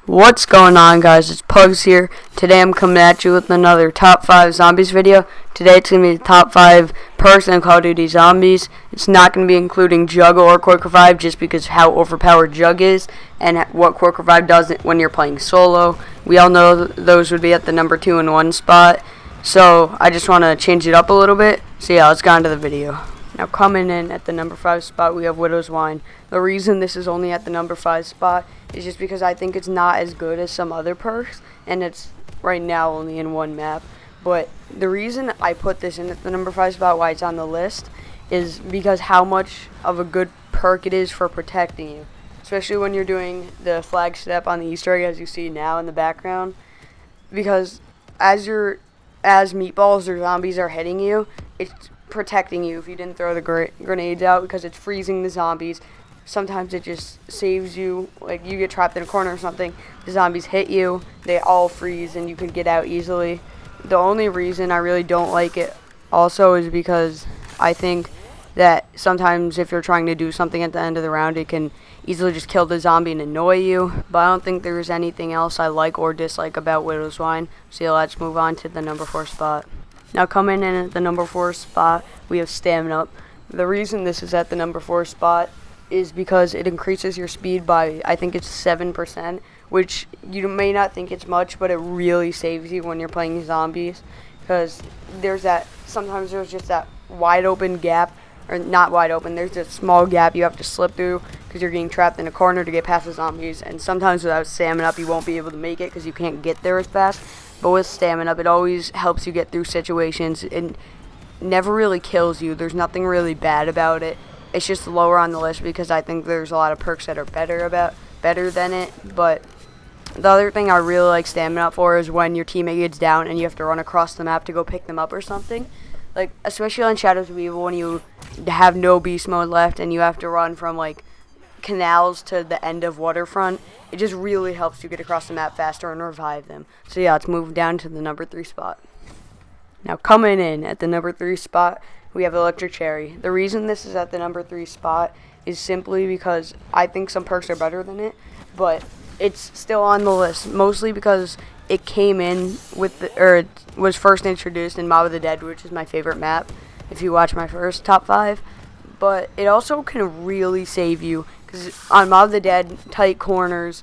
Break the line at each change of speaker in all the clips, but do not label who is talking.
What's going on, guys? It's Pugs here. Today I'm coming at you with another top 5 zombies video. Today it's going to be the top 5 perks in Call of Duty Zombies. It's not going to be including Jug or Quick Revive just because how overpowered Jug is and what Quick Revive does when you're playing solo. We all know those would be at the number 2 and 1 spot. So I just want to change it up a little bit. So yeah, let's get on to the video. Now coming in at the number 5 spot, we have Widow's Wine. The reason this is only at the number 5 spot is just because I think it's not as good as some other perks, and it's right now only in one map. But the reason I put this in at the number 5 spot, why it's on the list, is because how much of a good perk it is for protecting you. Especially when you're doing the flag step on the Easter egg, as you see now in the background. Because as meatballs or zombies are hitting you, it's protecting you if you didn't throw the grenades out, because it's freezing the zombies. Sometimes it just saves you, like you get trapped in a corner or something, the zombies hit you, they all freeze and you can get out easily. The only reason I really don't like it also is because I think that sometimes if you're trying to do something at the end of the round, it can easily just kill the zombie and annoy you. But I don't think there's anything else I like or dislike about Widow's Wine. So yeah, let's move on to the number 4 spot. Now coming in at the number 4 spot, we have Stamina Up. The reason this is at the number 4 spot is because it increases your speed by, I think it's 7%, which you may not think it's much, but it really saves you when you're playing zombies, because sometimes there's just that wide open gap, or not wide open, there's a small gap you have to slip through because you're getting trapped in a corner to get past the zombies, and sometimes without Stamina Up you won't be able to make it because you can't get there as fast. But with Stamina Up, it always helps you get through situations. It never really kills you. There's nothing really bad about it. It's just lower on the list because I think there's a lot of perks that are better than it. But the other thing I really like Stamina Up for is when your teammate gets down and you have to run across the map to go pick them up or something. Like, especially on Shadows of Evil, when you have no beast mode left and you have to run from like canals to the end of Waterfront, it just really helps you get across the map faster and revive them. So yeah, let's move down to the number 3 spot. Now coming in at the number 3 spot, we have Electric Cherry. The reason this is at the number 3 spot is simply because I think some perks are better than it, but it's still on the list, mostly because it came in with it was first introduced in Mob of the Dead, which is my favorite map if you watch my first top 5. But it also can really save you, because on Mob of the Dead, tight corners,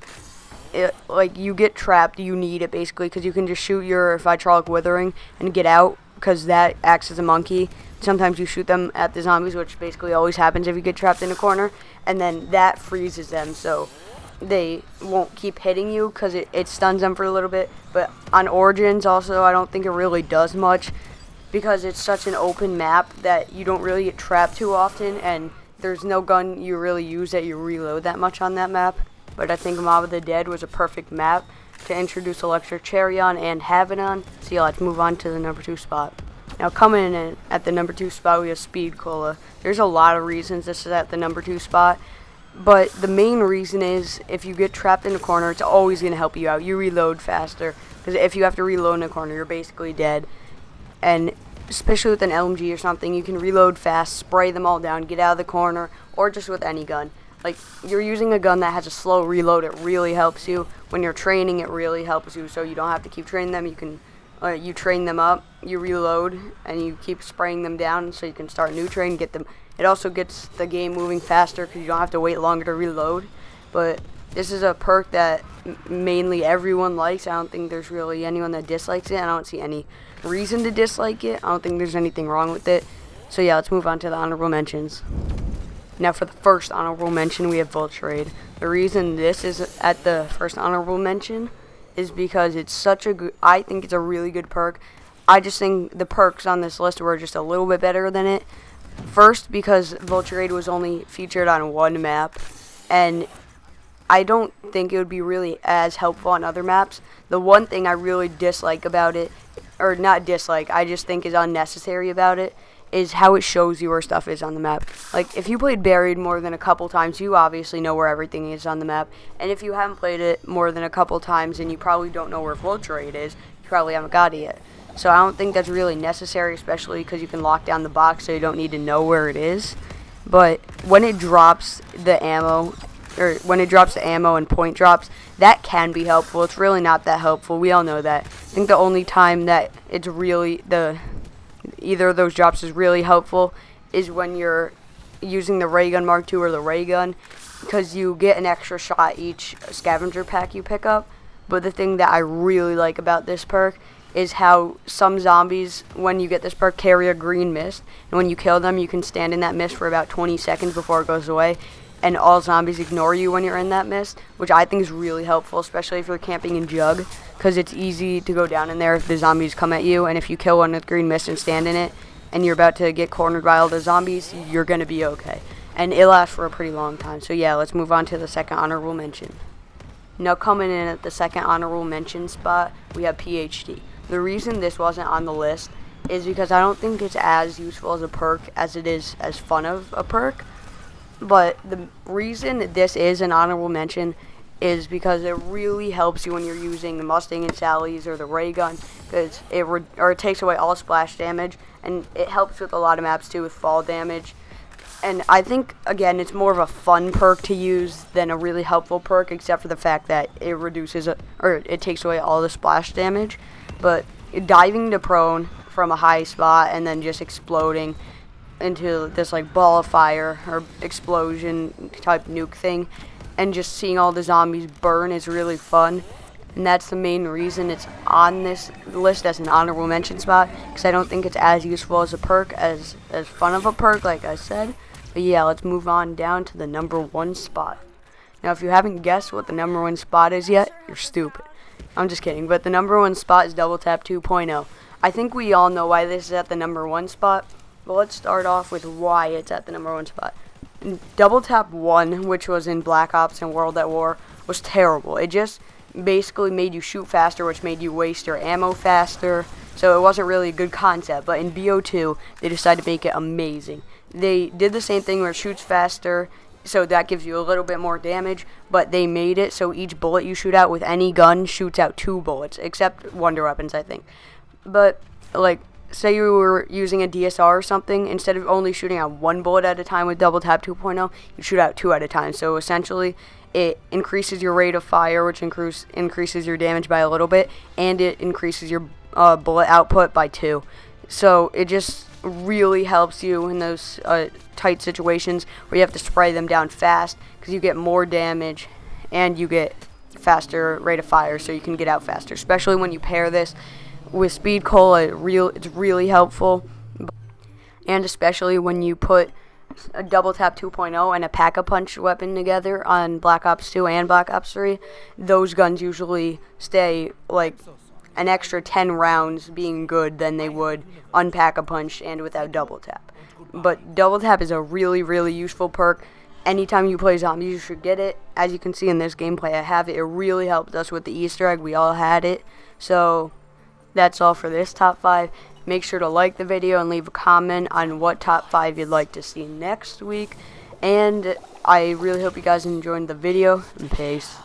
like you get trapped, you need it basically, because you can just shoot your Vitrolic Withering and get out, because that acts as a monkey. Sometimes you shoot them at the zombies, which basically always happens if you get trapped in a corner, and then that freezes them, so they won't keep hitting you because it stuns them for a little bit. But on Origins also, I don't think it really does much, because it's such an open map that you don't really get trapped too often, and there's no gun you really use that you reload that much on that map. But I think Mob of the Dead was a perfect map to introduce Electric Cherry on and have it on. So yeah, let's move on to the number 2 spot. Now coming in at the number 2 spot, we have Speed Cola. There's a lot of reasons this is at the number 2 spot, but the main reason is if you get trapped in a corner, it's always going to help you out. You reload faster, because if you have to reload in a corner, you're basically dead. And especially with an LMG or something, you can reload fast, spray them all down, get out of the corner, or just with any gun. Like, you're using a gun that has a slow reload, it really helps you. When you're training, it really helps you, so you don't have to keep training them. You train them up, you reload, and you keep spraying them down so you can start a new train, get them. It also gets the game moving faster because you don't have to wait longer to reload. But this is a perk that mainly everyone likes. I don't think there's really anyone that dislikes it. I don't see any reason to dislike it. I don't think there's anything wrong with it. So yeah, let's move on to the honorable mentions. Now for the first honorable mention, we have Vulture. The reason this is at the first honorable mention is because it's such a good, I think it's a really good perk. I just think the perks on this list were just a little bit better than it. First, because Vulture was only featured on one map, and I don't think it would be really as helpful on other maps. The one thing I really dislike about it, or not dislike, I just think is unnecessary about it, is how it shows you where stuff is on the map. Like, if you played Buried more than a couple times, you obviously know where everything is on the map. And if you haven't played it more than a couple times and you probably don't know where Vulture is, you probably haven't got it yet. So I don't think that's really necessary, especially because you can lock down the box so you don't need to know where it is. But when it drops the ammo or when it drops the ammo and point drops, that can be helpful. It's really not that helpful. We all know that. I think the only time that it's really either of those drops is really helpful is when you're using the ray gun Mark II or the ray gun, because you get an extra shot each scavenger pack you pick up. But the thing that I really like about this perk is how some zombies, when you get this perk, carry a green mist, and when you kill them, you can stand in that mist for about 20 seconds before it goes away, and all zombies ignore you when you're in that mist, which I think is really helpful, especially if you're camping in Jug, because it's easy to go down in there if the zombies come at you, and if you kill one with green mist and stand in it, and you're about to get cornered by all the zombies, you're going to be okay. And it lasts for a pretty long time. So yeah, let's move on to the second honorable mention. Now coming in at the second honorable mention spot, we have PhD. The reason this wasn't on the list is because I don't think it's as useful as a perk as it is as fun of a perk. But the reason this is an honorable mention is because it really helps you when you're using the Mustang and Sally's or the ray gun, because it takes away all splash damage, and it helps with a lot of maps too with fall damage. And I think, again, it's more of a fun perk to use than a really helpful perk, except for the fact that it it takes away all the splash damage. But diving to prone from a high spot and then just exploding into this like ball of fire or explosion type nuke thing, and just seeing all the zombies burn is really fun. And that's the main reason it's on this list as an honorable mention spot, because I don't think it's as useful as a perk as fun of a perk, like I said. But yeah, let's move on down to the number 1 spot. Now, if you haven't guessed what the number 1 spot is yet, you're stupid. I'm just kidding, but the number 1 spot is Double Tap 2.0. I think we all know why this is at the number 1 spot, but let's start off with why it's at the number 1 spot. Double Tap 1, which was in Black Ops and World at War, was terrible. It just basically made you shoot faster, which made you waste your ammo faster, so it wasn't really a good concept. But in BO2, they decided to make it amazing. They did the same thing where it shoots faster, so that gives you a little bit more damage, but they made it so each bullet you shoot out with any gun shoots out 2 bullets, except wonder weapons, I think. But, like, say you were using a DSR or something, instead of only shooting out 1 bullet at a time with Double Tap 2.0, you shoot out 2 at a time. So essentially, it increases your rate of fire, which increases your damage by a little bit, and it increases your bullet output by 2. So it just really helps you in those tight situations where you have to spray them down fast, because you get more damage and you get faster rate of fire, so you can get out faster. Especially when you pair this with Speed Cola, it's really helpful. And especially when you put a Double Tap 2.0 and a Pack-a-Punch weapon together on Black Ops 2 and Black Ops 3, those guns usually stay like an extra 10 rounds being good than they would on Pack-a-Punch and without Double Tap. But Double Tap is a really, really useful perk. Anytime you play zombies, you should get it. As you can see in this gameplay, I have it. It really helped us with the Easter egg. We all had it. So that's all for this top 5. Make sure to like the video and leave a comment on what top 5 you'd like to see next week. And I really hope you guys enjoyed the video. And peace.